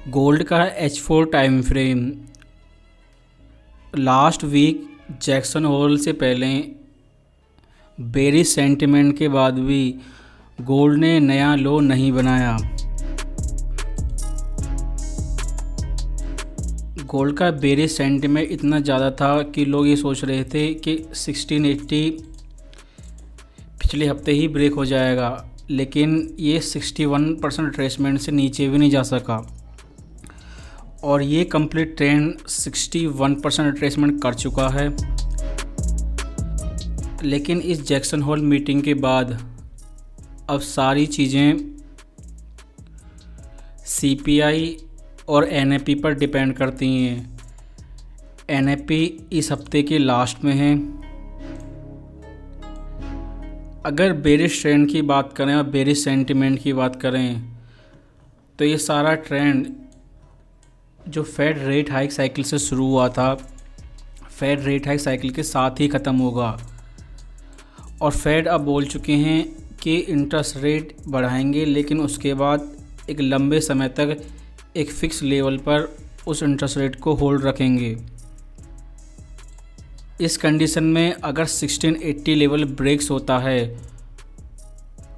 Gold का H4 time frame last week Jackson Hole से पहले बेरिश सेंटिमेंट के बाद भी गोल्ड ने नया लो नहीं बनाया। गोल्ड का बेरिश सेंटिमेंट इतना ज़्यादा था कि लोग ये सोच रहे थे कि 1680 पिछले हफ्ते ही ब्रेक हो जाएगा, लेकिन ये 61% रिट्रेसमेंट से नीचे भी नहीं जा सका और ये कंप्लीट ट्रेंड 61% रिट्रेसमेंट कर चुका है। लेकिन इस जैक्सन होल मीटिंग के बाद अब सारी चीज़ें CPI और NFP पर डिपेंड करती हैं। NFP इस हफ्ते के लास्ट में है। अगर बेरिश ट्रेंड की बात करें और बेरिश सेंटिमेंट की बात करें तो ये सारा ट्रेंड जो फेड रेट हाइक साइकिल से शुरू हुआ था, फेड रेट हाइक साइकिल के साथ ही ख़त्म होगा। और फेड अब बोल चुके हैं कि इंटरेस्ट रेट बढ़ाएंगे, लेकिन उसके बाद एक लंबे समय तक एक फ़िक्स लेवल पर उस इंटरेस्ट रेट को होल्ड रखेंगे। इस कंडीशन में अगर 1680 लेवल ब्रेक्स होता है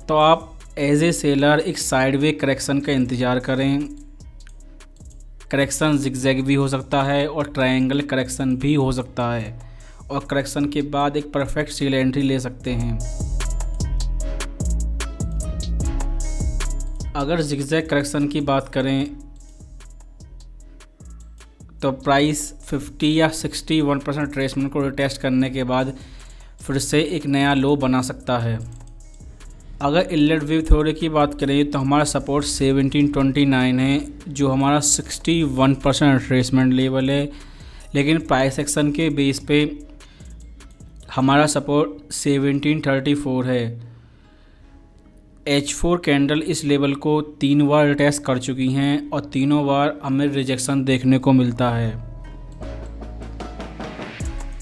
तो आप एज ए सेलर एक साइडवे करेक्शन का इंतज़ार करें। करेक्शन जिगजैग भी हो सकता है और ट्रायंगल करेक्शन भी हो सकता है, और करेक्शन के बाद एक परफेक्ट सेल एंट्री ले सकते हैं। अगर जिगजैग करेक्शन की बात करें तो प्राइस 50 या 61% रिट्रेसमेंट को रिटेस्ट करने के बाद फिर से एक नया लो बना सकता है। अगर इलेट वेव थ्योरी की बात करें तो हमारा सपोर्ट 1729 है, जो हमारा 61% रिट्रेसमेंट लेवल है। लेकिन प्राइस एक्शन के बेस पे हमारा सपोर्ट 1734 है। H4 कैंडल इस लेवल को 3 बार रिटेस्ट कर चुकी हैं और तीनों बार हमें रिजेक्शन देखने को मिलता है।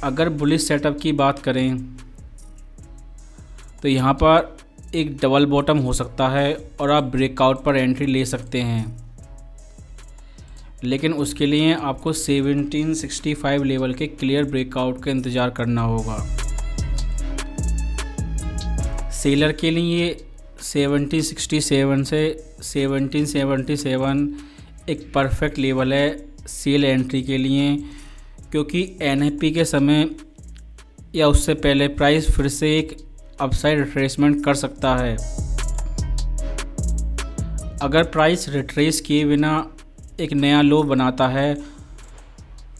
अगर बुलिश सेटअप की बात करें तो यहाँ पर एक डबल बॉटम हो सकता है और आप ब्रेकआउट पर एंट्री ले सकते हैं, लेकिन उसके लिए आपको 1765 लेवल के क्लियर ब्रेकआउट का इंतज़ार करना होगा। सेलर के लिए 1767 से 1777 एक परफेक्ट लेवल है सेल एंट्री के लिए, क्योंकि NFP के समय या उससे पहले प्राइस फिर से एक अपसाइड रिट्रेसमेंट कर सकता है। अगर प्राइस रिट्रेस किए बिना एक नया लो बनाता है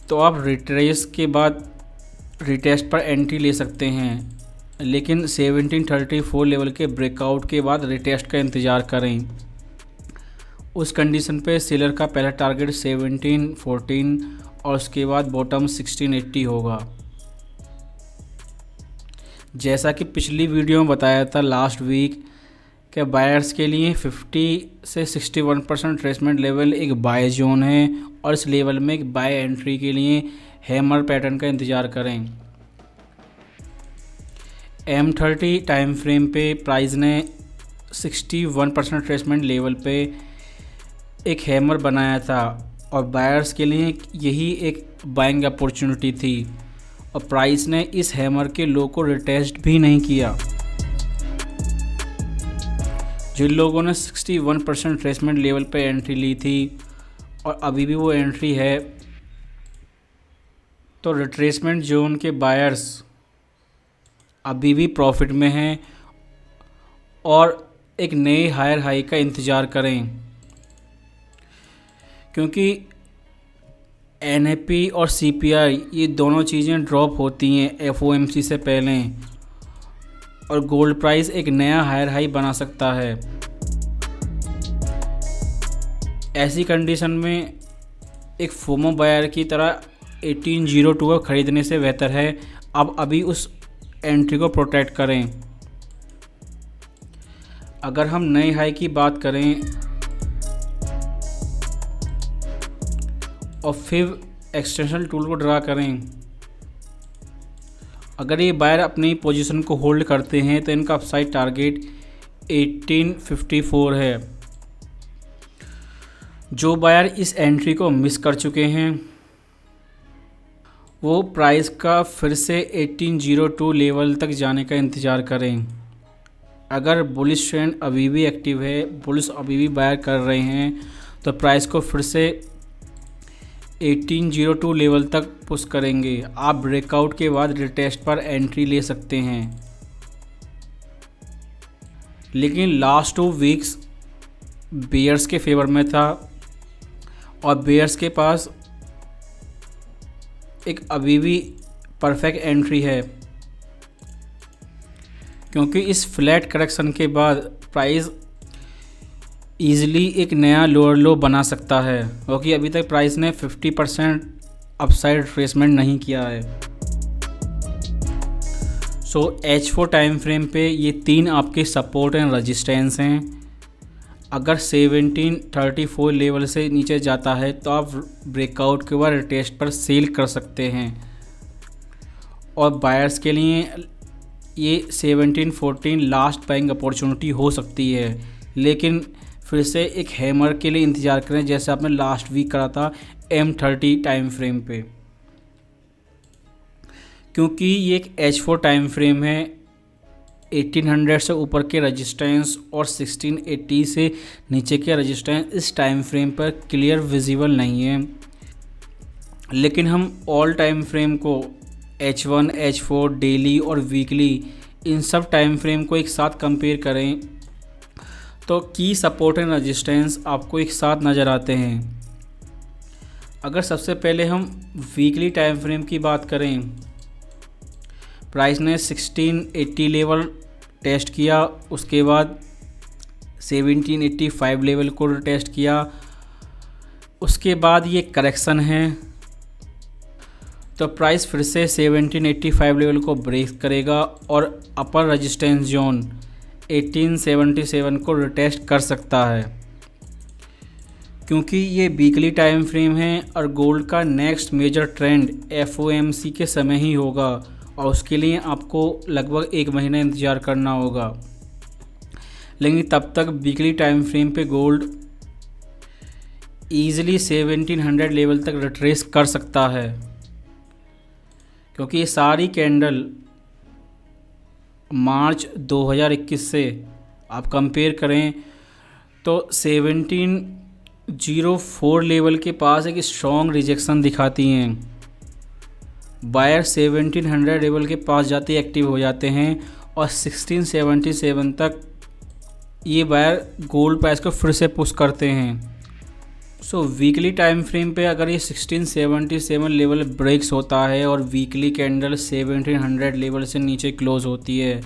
तो आप रिट्रेस के बाद रिटेस्ट पर एंट्री ले सकते हैं, लेकिन 1734 लेवल के ब्रेकआउट के बाद रिटेस्ट का इंतज़ार करें। उस कंडीशन पे सेलर का पहला टारगेट 1714 और उसके बाद बॉटम 1680 होगा। जैसा कि पिछली वीडियो में बताया था लास्ट वीक कि बायर्स के लिए 50 से 61% रिट्रेसमेंट लेवल एक बाय जोन है और इस लेवल में एक बाय एंट्री के लिए हैमर पैटर्न का इंतज़ार करें। M30 टाइम फ्रेम पे प्राइस ने 61% रिट्रेसमेंट लेवल पे एक हैमर बनाया था और बायर्स के लिए यही एक बाइंग अपॉर्चुनिटी थी, और प्राइस ने इस हैमर के लो को रिटेस्ट भी नहीं किया। जिन लोगों ने 61% रिट्रेसमेंट लेवल पे एंट्री ली थी और अभी भी वो एंट्री है, तो रिट्रेसमेंट जोन के बायर्स अभी भी प्रॉफिट में हैं और एक नए हायर हाई का इंतज़ार करें, क्योंकि NFP और CPI ये दोनों चीज़ें ड्रॉप होती हैं FOMC से पहले और गोल्ड प्राइस एक नया हायर हाई बना सकता है। ऐसी कंडीशन में एक फोमो बायर की तरह 1802 ख़रीदने से बेहतर है अब अभी उस एंट्री को प्रोटेक्ट करें। अगर हम नए हाई की बात करें और फिर एक्सटेंशन टूल को ड्रा करें, अगर ये बायर अपनी पोजीशन को होल्ड करते हैं तो इनका अपसाइड टारगेट 1854 है, जो बायर इस एंट्री को मिस कर चुके हैं वो प्राइस का फिर से 1802 लेवल तक जाने का इंतज़ार करें। अगर बुलिश ट्रेंड अभी भी एक्टिव है, बुलिश अभी भी बायर कर रहे हैं, तो प्राइस को फिर से 1802 लेवल तक पुश करेंगे। आप ब्रेकआउट के बाद रिटेस्ट पर एंट्री ले सकते हैं। लेकिन लास्ट 2 वीक्स बेयर्स के फेवर में था और बेयर्स के पास एक अभी भी परफेक्ट एंट्री है, क्योंकि इस फ्लैट करेक्शन के बाद प्राइस ईज़िली एक नया लोअर लो बना सकता है, क्योंकि अभी तक प्राइस ने 50% अपसाइड रिट्रेसमेंट नहीं किया है। सो H4 टाइम फ्रेम पे ये 3 आपके सपोर्ट एंड रेजिस्टेंस हैं। अगर 1734 लेवल से नीचे जाता है तो आप ब्रेकआउट के बाद रिटेस्ट पर सेल कर सकते हैं, और बायर्स के लिए ये 1714 लास्ट बाइंग अपॉर्चुनिटी हो सकती है। लेकिन फिर से एक हैमर के लिए इंतज़ार करें, जैसे आपने लास्ट वीक करा था M30 टाइम फ्रेम पे, क्योंकि ये एक H4 टाइम फ्रेम है। 1800 से ऊपर के रेजिस्टेंस और 1680 से नीचे के रेजिस्टेंस इस टाइम फ्रेम पर क्लियर विजिबल नहीं है। लेकिन हम ऑल टाइम फ्रेम को H1, H4, डेली और वीकली, इन सब टाइम फ्रेम को एक साथ कंपेयर करें तो की सपोर्ट एंड रेजिस्टेंस आपको एक साथ नज़र आते हैं। अगर सबसे पहले हम वीकली टाइम फ्रेम की बात करें, प्राइस ने 1680 लेवल टेस्ट किया, उसके बाद 1785 लेवल को टेस्ट किया, उसके बाद ये करेक्शन है, तो प्राइस फिर से 1785 लेवल को ब्रेक करेगा और अपर रेजिस्टेंस जोन 1877 को रिटेस्ट कर सकता है। क्योंकि ये वीकली टाइम फ्रेम है और गोल्ड का नेक्स्ट मेजर ट्रेंड FOMC के समय ही होगा, और उसके लिए आपको लगभग 1 महीना इंतज़ार करना होगा। लेकिन तब तक वीकली टाइम फ्रेम पे गोल्ड ईज़िली 1700 लेवल तक रिट्रेस कर सकता है, क्योंकि ये सारी कैंडल मार्च 2021 से आप कंपेयर करें तो 1704 लेवल के पास एक स्ट्रॉन्ग रिजेक्शन दिखाती हैं। बायर 1700 लेवल के पास जाते ही एक्टिव हो जाते हैं और 1677 तक ये बायर गोल्ड प्राइस को फिर से पुश करते हैं। सो वीकली टाइम फ्रेम पे अगर ये 1677 लेवल ब्रेक्स होता है और वीकली कैंडल 1700 लेवल से नीचे क्लोज होती है,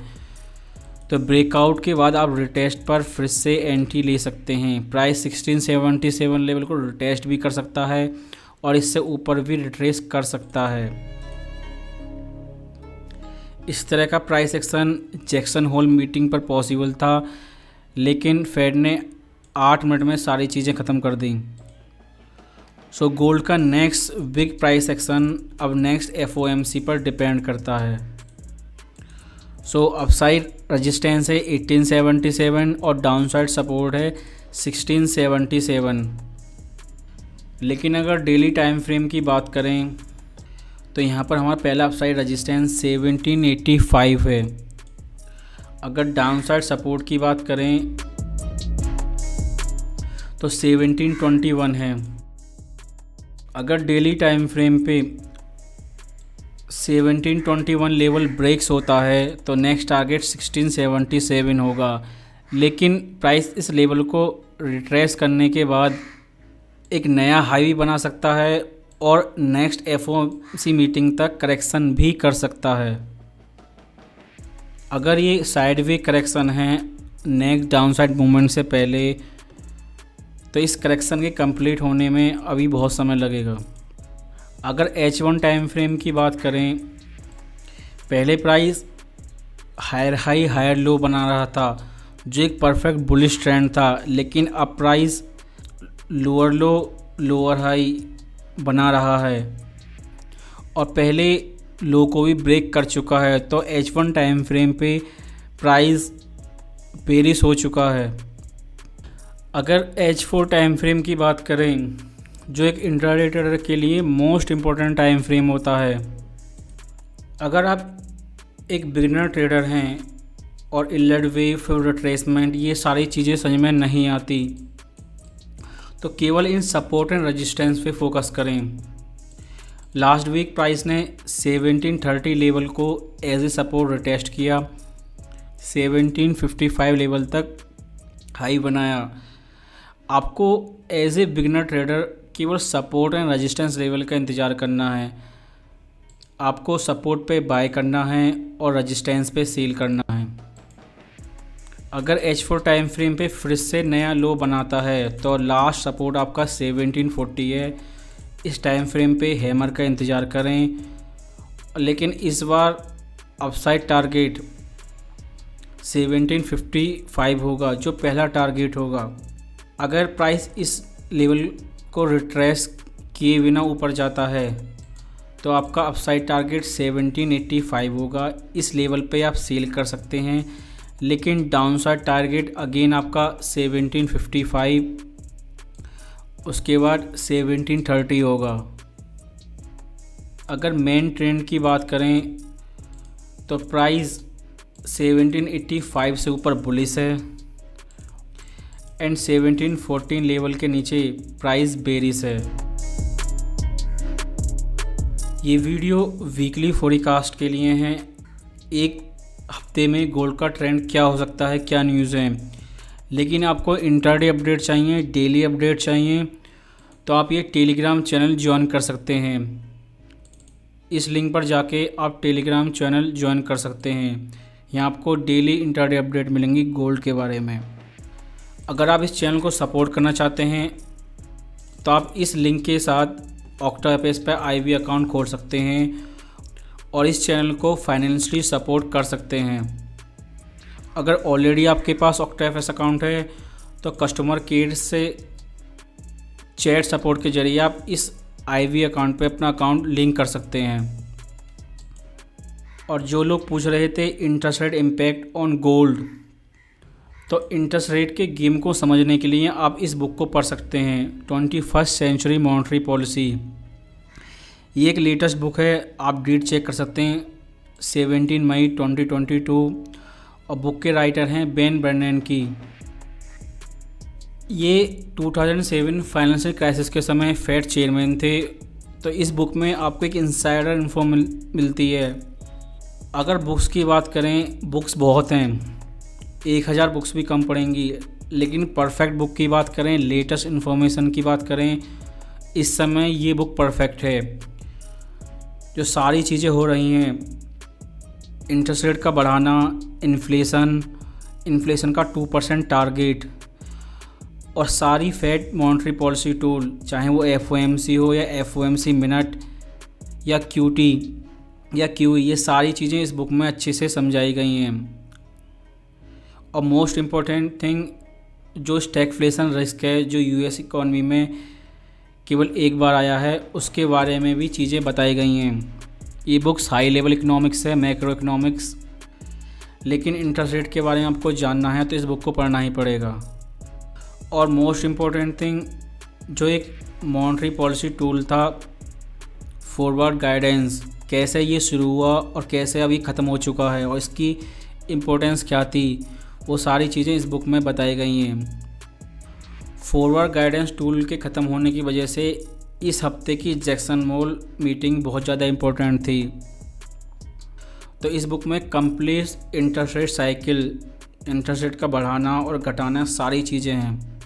तो ब्रेकआउट के बाद आप रिटेस्ट पर फिर से एंट्री ले सकते हैं। प्राइस 1677 लेवल को रिटेस्ट भी कर सकता है और इससे ऊपर भी रिट्रेस कर सकता है। इस तरह का price action Jackson Hole meeting पर पॉसिबल था, लेकिन फेड ने 8 मिनट में सारी चीज़ें ख़त्म कर दी। सो गोल्ड का नेक्स्ट बिग प्राइस एक्शन अब नेक्स्ट FOMC पर डिपेंड करता है। सो अपसाइड रेजिस्टेंस है 1877 और डाउनसाइड सपोर्ट है 1677। लेकिन अगर डेली टाइम फ्रेम की बात करें तो यहाँ पर हमारा पहला अपसाइड रेजिस्टेंस 1785 है। अगर डाउनसाइड सपोर्ट की बात करें तो 1721 है। अगर डेली टाइम फ्रेम पे 1721 लेवल ब्रेक्स होता है तो नेक्स्ट टारगेट 1677 होगा। लेकिन प्राइस इस लेवल को रिट्रेस करने के बाद एक नया हाई भी बना सकता है और नेक्स्ट FOMC मीटिंग तक करेक्शन भी कर सकता है। अगर ये साइडवे करेक्शन है नेक्स्ट डाउनसाइड मूवमेंट से पहले, तो इस करेक्शन के कंप्लीट होने में अभी बहुत समय लगेगा। अगर H1 टाइम फ्रेम की बात करें, पहले price higher high higher low बना रहा था, जो एक परफेक्ट बुलिश ट्रेंड था, लेकिन अब प्राइस लोअर लो लोअर हाई बना रहा है और पहले लो को भी ब्रेक कर चुका है। तो H1 टाइम फ्रेम पे प्राइस बेरिश हो चुका है। अगर H4 टाइम फ्रेम की बात करें, जो एक इंट्राडे ट्रेडर के लिए मोस्ट इम्पोर्टेंट टाइम फ्रेम होता है। अगर आप एक बिगिनर ट्रेडर हैं और इलर्ट वेव, फिर रिट्रेसमेंट, ये सारी चीज़ें समझ में नहीं आती, तो केवल इन सपोर्ट एंड रेजिस्टेंस पे फोकस करें। लास्ट वीक प्राइस ने 1730 लेवल को एज ए सपोर्ट रिटेस्ट किया, 1755 लेवल तक हाई बनाया। आपको एज ए बिगिनर ट्रेडर केवल सपोर्ट एंड रेजिस्टेंस लेवल का इंतज़ार करना है। आपको सपोर्ट पे बाय करना है और रेजिस्टेंस पे सेल करना है। अगर H4 टाइम फ्रेम पे फिर से नया लो बनाता है तो लास्ट सपोर्ट आपका 1740 है। इस टाइम फ्रेम पे हैमर का इंतज़ार करें, लेकिन इस बार अपसाइड टारगेट 1755 होगा, जो पहला टारगेट होगा। अगर प्राइस इस लेवल को रिट्रेस किए बिना ऊपर जाता है तो आपका अपसाइड टारगेट 1785 होगा। इस लेवल पे आप सेल कर सकते हैं, लेकिन डाउनसाइड टारगेट अगेन आपका 1755, उसके बाद 1730 होगा। अगर मेन ट्रेंड की बात करें तो प्राइस 1785 से ऊपर बुलिश है एंड 1714 लेवल के नीचे प्राइस बेरिश है। ये वीडियो वीकली फोरकास्ट के लिए हैं। एक हफ्ते में गोल्ड का ट्रेंड क्या हो सकता है, क्या न्यूज़ है। लेकिन आपको इंट्राडे अपडेट चाहिए, डेली अपडेट चाहिए, तो आप ये टेलीग्राम चैनल ज्वाइन कर सकते हैं। इस लिंक पर जाके आप टेलीग्राम चैनल ज्वाइन कर सकते हैं। यहाँ आपको डेली इंट्राडे अपडेट मिलेंगी गोल्ड के बारे में। अगर आप इस चैनल को सपोर्ट करना चाहते हैं तो आप इस लिंक के साथ ऑक्टापेस पर IV अकाउंट खोल सकते हैं और इस चैनल को फाइनेंशियली सपोर्ट कर सकते हैं। अगर ऑलरेडी आपके पास ऑक्टापेस अकाउंट है तो कस्टमर केयर से चैट सपोर्ट के जरिए आप इस IV अकाउंट पे अपना अकाउंट लिंक कर सकते हैं। और जो लोग पूछ रहे थे interest rate impact on gold, तो इंटरेस्ट रेट के गेम को समझने के लिए आप इस बुक को पढ़ सकते हैं, 21st सेंचुरी मॉनेटरी पॉलिसी। ये एक लेटेस्ट बुक है, आप डेट चेक कर सकते हैं 17 मई 2022, और बुक के राइटर हैं बेन बर्नैनकी। ये 2007 फाइनेंशियल क्राइसिस के समय फेड चेयरमैन थे। तो इस बुक में आपको एक इंसाइडर इन्फो मिलती है। अगर बुक्स की बात करें, बुक्स बहुत हैं, 1000 बुक्स भी कम पड़ेंगी, लेकिन परफेक्ट बुक की बात करें, लेटेस्ट इन्फॉर्मेशन की बात करें, इस समय ये बुक परफेक्ट है। जो सारी चीज़ें हो रही हैं, इंटरेस्ट रेट का बढ़ाना, इन्फ्लेशन का 2% टारगेट, और सारी फेड मॉनेटरी पॉलिसी टूल, चाहे वो FOMC हो या FOMC मिनट या QT या QE, ये सारी चीज़ें इस बुक में अच्छे से समझाई गई हैं। और मोस्ट इम्पॉर्टेंट थिंग, जो स्टैगफ्लेशन रिस्क है जो US इकॉनमी में केवल एक बार आया है, उसके बारे में भी चीज़ें बताई गई हैं। ये बुक्स हाई लेवल इकोनॉमिक्स है, मैक्रो इकोनॉमिक्स, लेकिन इंटरेस्ट रेट के बारे में आपको जानना है तो इस बुक को पढ़ना ही पड़ेगा। और मोस्ट इम्पॉर्टेंट थिंग, जो एक मॉनेटरी पॉलिसी टूल था, फॉरवर्ड गाइडेंस, कैसे ये शुरू हुआ और कैसे अभी ख़त्म हो चुका है और इसकी इम्पोर्टेंस क्या थी, वो सारी चीज़ें इस बुक में बताई गई हैं। फॉरवर्ड गाइडेंस टूल के ख़त्म होने की वजह से इस हफ्ते की जैक्सन होल मीटिंग बहुत ज़्यादा इम्पोर्टेंट थी। तो इस बुक में complete interest rate cycle, interest rate का बढ़ाना और घटाना, सारी चीज़ें हैं।